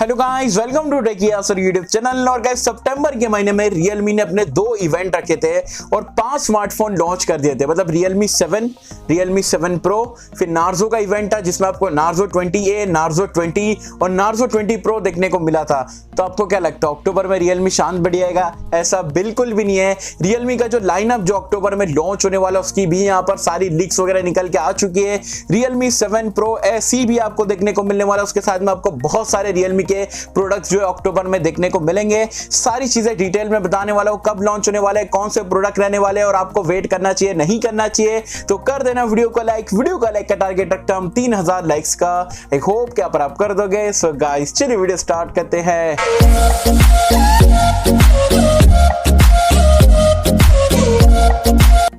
Hello guys, welcome to techie Yasir YouTube channel. और guys, सितंबर के महीने में Realme ने अपने 2 इवेंट रखे थे और 5 स्मार्टफोन लॉन्च कर दिए थे। मतलब Realme 7, Realme 7 Pro, फिर नार्जो का इवेंट था जिसमें आपको नार्जो 20A, नार्जो 20 और नार्जो 20 Pro देखने को मिला था। तो आपको क्या लगता है अक्टूबर में Realme शांत बढ़ जाएगा? ऐसा बिल्कुल भी नहीं है। Realme का जो लाइनअप जो अक्टूबर में लॉन्च होने वाला उसकी भी यहाँ पर सारी लीक्स वगैरह निकल के आ चुकी है। Realme 7 Pro SE भी आपको देखने को मिलने वाला है। उसके साथ में आपको बहुत सारे Realme के प्रोडक्ट्स जो अक्टूबर में देखने को मिलेंगे। सारी चीजें डिटेल में बताने वाला हूं, कब लॉन्च होने वाले हैं, कौन से प्रोडक्ट रहने वाले हैं और आपको वेट करना चाहिए नहीं करना चाहिए। तो कर देना वीडियो को लाइक। वीडियो का लाइक का टारगेट रखता हम 3000 लाइक्स का। आई होप कि आप कर दोगे। सो गाइस, चलिए वीडियो स्टार्ट करते हैं।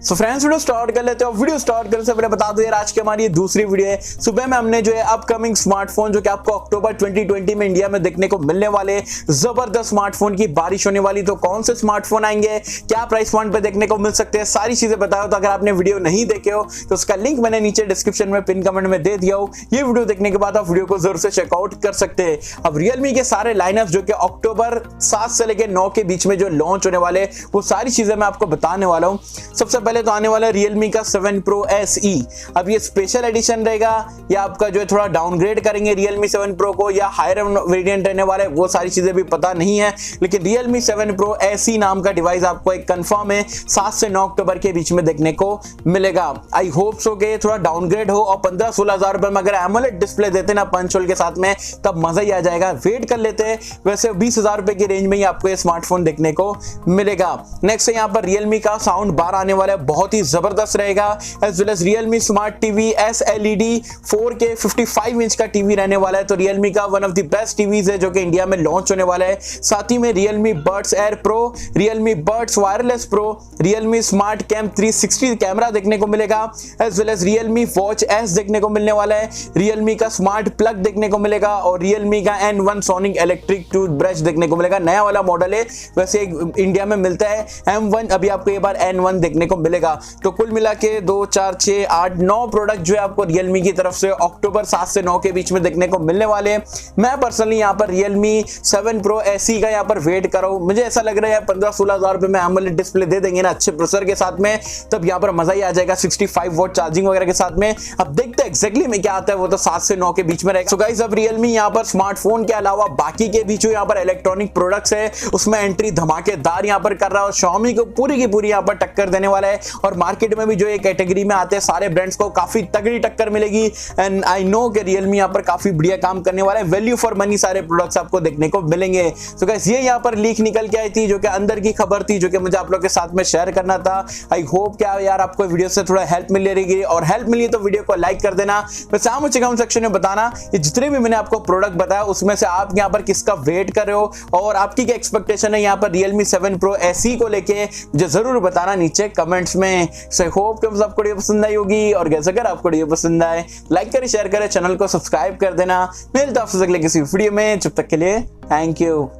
सो फ्रेंड्स, वीडियो स्टार्ट कर लेते हो। वीडियो स्टार्ट करने से पहले बता दो यार, आज की हमारी ये दूसरी वीडियो है। सुबह में हमने जो है अपकमिंग स्मार्टफोन जो कि आपको अक्टूबर 2020 में इंडिया में देखने को मिलने वाले, जबरदस्त स्मार्टफोन की बारिश होने वाली। तो कौन से स्मार्टफोन आएंगे, क्या प्राइस पॉइंट पे देखने को मिल सकते हैं, सारी चीजें बताओ। तो अगर आपने वीडियो नहीं देखे हो तो उसका लिंक मैंने नीचे डिस्क्रिप्शन में पिन कमेंट में दे दिया हो। ये वीडियो देखने के बाद आप वीडियो को जरूर से चेकआउट कर सकते हैं। अब Realme के सारे लाइनअप जो कि अक्टूबर 7 से लेकर 9 के बीच में जो लॉन्च होने वाले, वो सारी चीजें मैं आपको बताने वाला हूँ। सबसे पहले तो आने वाला Realme का 7 Pro SE। अब ये स्पेशल एडिशन रहेगा या आपका जो है थोड़ा डाउनग्रेड करेंगे Realme 7 Pro को, या हायर वेरिएंट रहने वाला है, वो सारी चीजें भी पता नहीं है। लेकिन Realme 7 Pro SE नाम का डिवाइस आपको एक कंफर्म है 7 से 9 अक्टूबर के बीच में देखने को मिलेगा। आई होप सो के थोड़ा डाउनग्रेड हो और 15-16 हजार रुपए में अगर एमोलेड डिस्प्ले देते ना पंच होल के साथ में, तब मजा ही आ जाएगा। वेट कर लेते हैं। वैसे 20,000 रुपए की रेंज में ही आपको ये स्मार्टफोन देखने को मिलेगा। नेक्स्ट यहाँ पर Realme का साउंड बार आने वाला है, बहुत ही जबरदस्त रहेगा। As well as Realme smart TV SLED 4K 55 inch का टीवी रहने वाला है। तो Realme का one of the best TVs है जो कि इंडिया में लॉन्च होने वाला है। साथ ही में Realme Buds Air Pro, Realme Buds Wireless Pro, Realme Smart Cam 360 camera देखने को मिलेगा। As well as Realme Watch S देखने को मिलने वाला है। Realme का स्मार्ट प्लग देखने को मिलेगा और Realme का N1 सोनिक इलेक्ट्रिक टूथब्रश देखने को मिलेगा। नया वाला मॉडल है, वैसे इंडिया में मिलता है M1, अभी आपको ये बार N1 देखने को मिलेगा। तो कुल मिला के 2, 4, 6, 8, 9 प्रोडक्ट जो है आपको Realme की तरफ से अक्टूबर 7 से 9 के बीच में देखने को मिलने वाले हैं। मैं पर्सनली यहाँ पर Realme 7 Pro SE का यहाँ पर वेट कर रहा हूँ। मुझे ऐसा लग रहा है 15-16 हजार रुपए में एमोलेड डिस्प्ले दे देंगे ना अच्छे प्रोसेसर के साथ में, तब यहाँ पर मजा ही आ जाएगा 65 वोल्ट चार्जिंग वगैरह के साथ में। अब देखते हैं एग्जैक्टली में क्या आता है, वो तो 7 से 9 के बीच में रहेगा। सो गाइस, अब Realme यहाँ पर स्मार्टफोन के अलावा बाकी के भी जो यहाँ पर इलेक्ट्रॉनिक प्रोडक्ट्स है उसमें एंट्री धमाकेदार यहाँ पर कर रहा है और Xiaomi को पूरी की पूरी यहाँ पर टक्कर देने वाला है। और मार्केट में भी जो ये कैटेगरी में आते हैं सारे ब्रांड्स को काफी तगड़ी टक्कर मिलेगी। एंड आई नो कि Realme यहाँ पर काफी बढ़िया काम करने वाला है। वैल्यू फॉर मनी सारे प्रोडक्ट्स आपको देखने को मिलेंगे। तो गाइस, ये यहाँ पर लीक निकल के आई थी जो कि अंदर की खबर थी, जो कि मुझे आप लोग के साथ में शेयर करना था। आई होप क्या यार आपको वीडियो से थोड़ा हेल्प मिल रही, और हेल्प मिली तो वीडियो को लाइक कर देना। वैसे आप मुझे कमेंट सेक्शन में बताना ये जितने भी मैंने आपको प्रोडक्ट बताया उसमें से आप यहाँ पर किसका वेट कर रहे हो और आपकी क्या एक्सपेक्टेशन है यहाँ पर Realme 7 Pro SE को लेके, मुझे जरूर बताना नीचे कमेंट्स में। सो होप कि आपको वीडियो पसंद आई होगी, और जैसे अगर आपको वीडियो पसंद आए लाइक करें, शेयर करें, चैनल को सब्सक्राइब कर देना। मिलता है आपसे अगले किसी वीडियो में। जब तक के लिए थैंक यू।